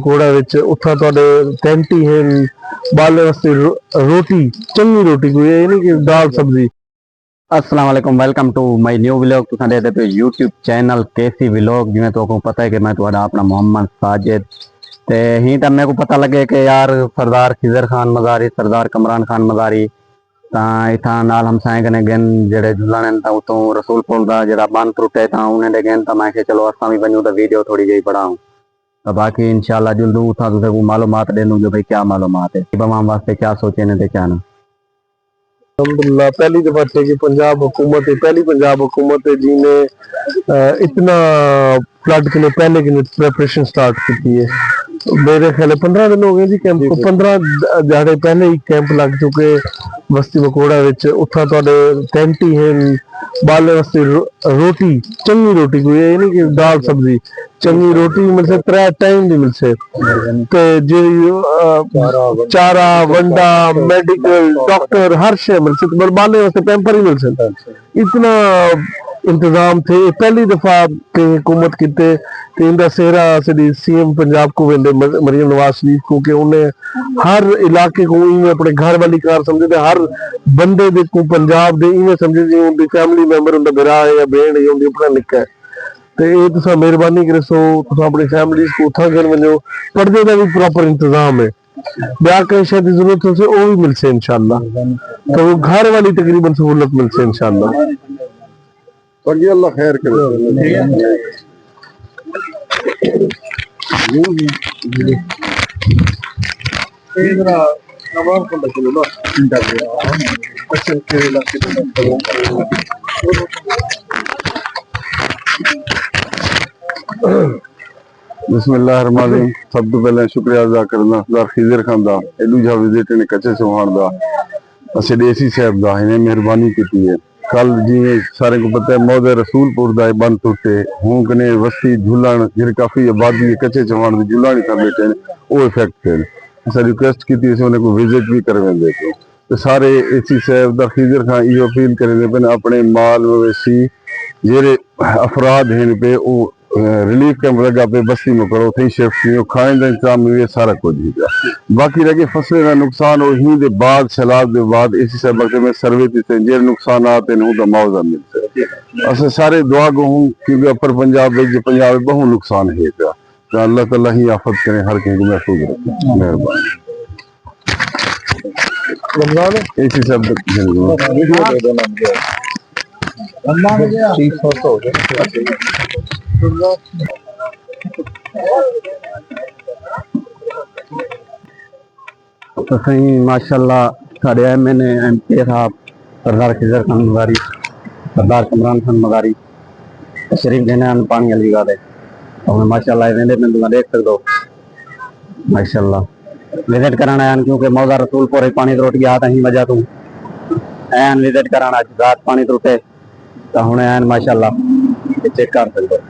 ਮਕੌੜਾ ਵਿੱਚ ਉੱਥਾ ਤੁਹਾਡੇ ਟੈਂਟੀ ਹੈ ਬਾਲੇ ਵਾਸਤੇ ਰੋਟੀ ਚੰਗੀ ਰੋਟੀ ਕੋਈ ਇਹ ਨਹੀਂ ਕਿ ਦਾਲ ਸਬਜ਼ੀ। अस्सलाम वालेकुम, welcome to my new vlog. तुम देखते पे यूट्यूब चैनल केसी व्लॉग। जिवें तो पता है कि मैं तुहाडा अपना मोहम्मद साजिद ते ही तो मेरे को पता लगे कि यार सरदार खिजर खान मज़ारी सरदार कमरान खान मज़ारी इतना नाल हम साए कने गन जेड़े झूलने उतों रसूलपुर दा जेड़ा बन टुटे था उन्हें दे गन तो मैं चलो असा भी बनूं तो वीडियो थोड़ी जी बढ़ाऊं तो बाकी इंशाल्लाह जल्द उठा तुझे वो मालूमात दे दूं जो भाई क्या मालूमात है बवाम वास्ते क्या सोचे ने ते क्या ना। अल्हम्दुलिल्लाह पहली दफा थे कि पंजाब हुकूमत है, पहली पंजाब हुकूमत है जिन्हें इतना फ्लड के लिए पहले की प्रिपरेशन स्टार्ट की है। मेरे ख्याल 15 दिन हो गए जी कैंप को, 15 दिहाड़े पहले ही कैंप लग चुके बस्ती मकौड़ा विच। उत्था तुहाडे टैंटी है बाले वास्ते रोटी चंगी रोटी कोई ये नहीं कि दाल सब्जी चंगी रोटी मिलसे 3 टाइम दी मिलसे ते जी चारा वंडा मेडिकल डॉक्टर हर शे मिलसे पर बाले वास्ते पैम्पर ही मिलसे। इतना इंतजाम थे पहली दफा के हुकूमत किते ते इंदा सेहरा सदी सीएम पंजाब को वेंदे मरियम नवाज शरीफ को कि उन्हें हर इलाके को इवें अपने घर वाली कार समझे ते हर बंदे दे को पंजाब दे इवें समझे जी उनदी फैमिली मेंबर उनदा भरा है या बहन है उनदी अपना निक्का है ते ये तुसा मेहरबानी करे सो तुसा अपनी फैमिली को उठा कर वनो पर्दे दा भी प्रॉपर इंतजाम है ब्याह के शायद जरूरत हो से वो भी मिलसे इंशाल्लाह तो घर वाली तकरीबन सहूलत मिलसे इंशाल्लाह और ये अल्लाह खैर करे। बिस्मिल्लाहिर्रहमानिर्रहीम। सब तो पहले शुक्रिया अदा करना सरदार खिजर खान दा एडू जा विजिट ने कच्चे चौहान दा असे देसी साहब दा इन्हें मेहरबानी की है। कल जिवें सारे को पता है मौजे रसूलपुर दा बंद टुटे हूं कने वस्ती झूलन जेड़ी काफी आबादी कच्चे चौहान दी झूला नहीं कर बैठे वो इफेक्ट है। असा रिक्वेस्ट की थी उन्हें को विजिट भी करवेंदे तो सारे एसी साहब दा खिजर खान ये अपील करेंदे पे अपने माल मवेशी जेरे अफराद हैं पे वो रिलीफ कैंप लगा पे बस्ती में करो थे शिफ्ट नहीं खाने का इंतजाम हुए सारा कुछ ही बाकी रह गए फसलें का नुकसान और ही दे बाद सैलाब के बाद इसी सब में सर्वे थे जे नुकसान आते हैं तो मुआवजा मिलते अस सारे दुआ को हूँ क्योंकि अपर पंजाब पंजाब बहुत नुकसान है तो अल्लाह ताला ही आफत करें हर कहीं को महफूज रखें मेहरबानी। इसी सब तो सही माशाल्लाह साढ़े एमएनए एमपी साहब सरदार खिजर खान मज़ारी सरदार कमरान खान मज़ारी शरीफ देने पानी वाली गल है और माशाल्लाह वेंदे में तुम देख सकते हो माशाल्लाह विजिट कराना आया क्योंकि मौजा रसूलपुर पानी त्रुट गया था ही वजह तू एन विजिट कराना रात पानी त्रुटे तो हूँ एन माशाल्लाह चेक कर सकते हो।